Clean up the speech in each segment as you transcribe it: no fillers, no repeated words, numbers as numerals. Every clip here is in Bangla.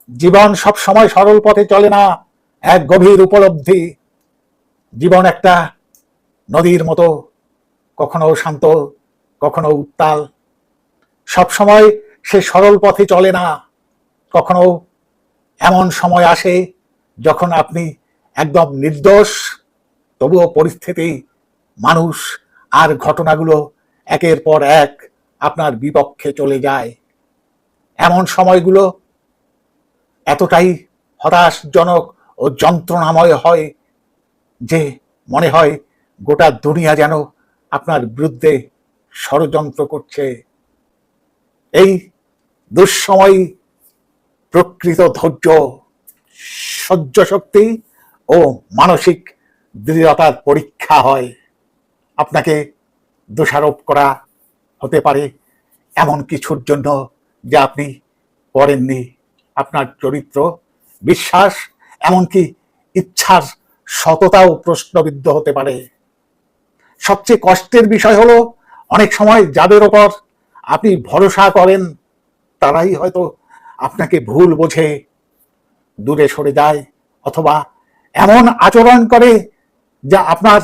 জীবন সব সময় সরল পথে চলে না, এক গভীর উপলব্ধি। জীবন একটা নদীর মতো, কখনো শান্ত, কখনো উত্তাল। সব সময় সে সরল পথে চলে না। কখনো এমন সময় আসে যখন আপনি একদম নির্দোষ, তবুও পরিস্থিতি, মানুষ আর ঘটনাগুলো একের পর এক আপনার বিপক্ষে চলে যায়। এমন সময়গুলো এতটাই হতাশজনক ও যন্ত্রণাময় হয় যে মনে হয় গোটা দুনিয়া যেন আপনার বিরুদ্ধে ষড়যন্ত্র করছে। এই দুঃসময় প্রকৃত ধৈর্য, সহ্য শক্তি ও মানসিক দৃঢ়তার পরীক্ষা হয়। আপনাকে দোষারোপ করা হতে পারে এমন কিছুর জন্য যা আপনি করেননি। আপনার চরিত্র, বিশ্বাস, এমনকি ইচ্ছার সততাও প্রশ্নবিদ্ধ হতে পারে। সবচেয়ে কষ্টের বিষয় হলো অনেক সময় যাদের ওপর আপনি ভরসা করেন তারাই হয়তো আপনাকে ভুল বোঝে, দূরে সরে যায়, অথবা এমন আচরণ করে যা আপনার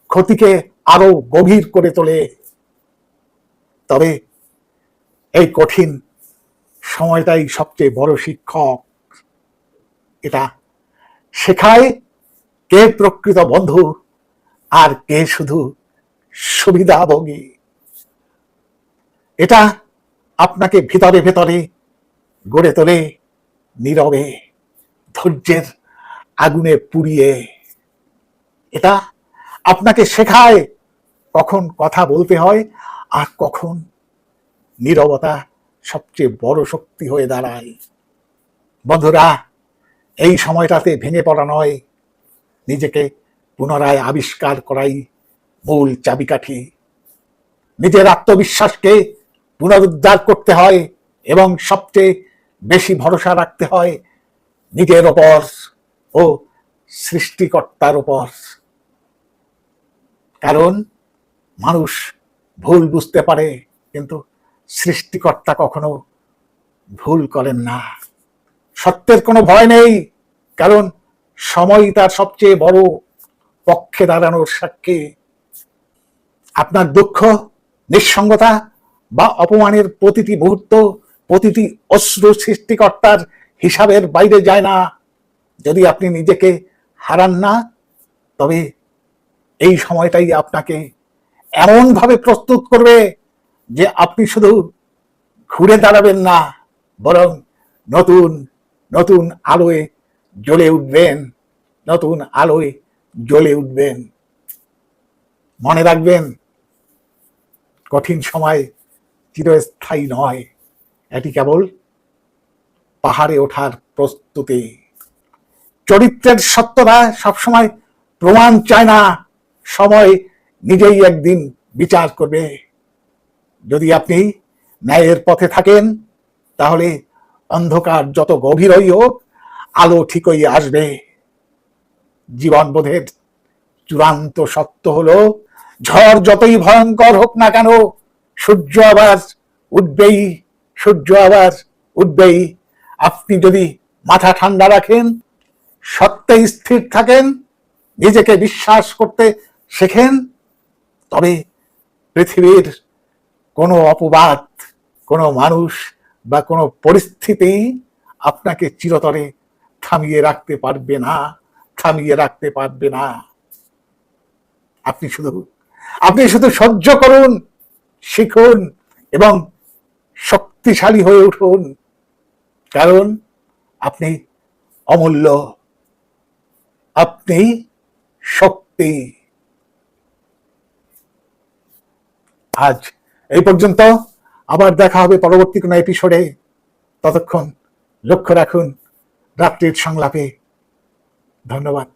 ক্ষতিকে আরো গভীর করে তোলে। তবে এই কঠিন সময়টাই সবচেয়ে বড় শিক্ষক। এটা শেখায় কে প্রকৃত বন্ধু আর কে শুধু সুবিধাভোগী। এটা আপনাকে ভিতরে ভেতরে গড়ে তোলে, নীরবে, ধৈর্যের আগুনে পুড়িয়ে। এটা আপনাকে শেখায় কখন কথা বলতে হয় আর কখন নীরবতা সবচেয়ে বড় শক্তি হয়ে দাঁড়ায়। বন্ধুরা, এই সময়টাতে ভেঙে পড়া নয়, নিজেকে পুনরায় আবিষ্কার করাই মূল চাবিকাঠি। নিজের আত্মবিশ্বাসকে পুনরুদ্ধার করতে হয় এবং সবচেয়ে বেশি ভরসা রাখতে হয় নিজের ওপর ও সৃষ্টিকর্তার ওপর। কারণ মানুষ ভুল বুঝতে পারে, কিন্তু সৃষ্টিকর্তা কখনো ভুল করেন না। সত্যের কোনো ভয় নেই, কারণ সময় তার সবচেয়ে বড় পক্ষে দাঁড়ানোর সাক্ষী। আপনার দুঃখ, নিঃসঙ্গতা বা অপমানের প্রতিটি মুহূর্ত, প্রতিটি অশ্রু সৃষ্টিকর্তার হিসাবের বাইরে যায় না। যদি আপনি নিজেকে হারান না, তবে এই সময়টাই আপনাকে এমনভাবে প্রস্তুত করবে যে আপনি শুধু ঘুরে দাঁড়াবেন না, বরং নতুন নতুন আলোয় জ্বলে উঠবেন, নতুন আলোয় জ্বলে উঠবেন। মনে রাখবেন, কঠিন সময় চিরস্থায়ী নয়, এটি কেবল পাহাড়ে ওঠার প্রস্তুতি। চরিত্রের সত্যতা সবসময় প্রমাণ চায় না, সময় নিজেই একদিন বিচার করবে। যদি আপনি ন্যায়ের পথে থাকেন, তাহলে অন্ধকার যত গভীরই হোক, আলো ঠিকই আসবে। জীবনবোধের চূড়ান্ত সত্য হলো, ঝড় যতই ভয়ঙ্কর হোক না কেন, সূর্য আবার উঠবেই, সূর্য আবার উঠবেই। আপনি যদি মাথা ঠান্ডা রাখেন, সত্যে স্থির থাকেন, নিজেকে বিশ্বাস করতে শেখেন, তবে পৃথিবীর কোনো অপবাদ, কোনো মানুষ বা কোনো পরিস্থিতি আপনাকে চিরতরে থামিয়ে রাখতে পারবে না, থামিয়ে রাখতে পারবে না। আপনি শুধু সহ্য করুন, শিখুন এবং শক্তিশালী হয়ে উঠুন, কারণ আপনি অমূল্য, আপনি শক্তি। আজ এই পর্যন্ত, আবার দেখা হবে পরবর্তী কোনো এপিসোডে। ততক্ষণ লক্ষ্য রাখুন রাত্রির সংলাপে। ধন্যবাদ।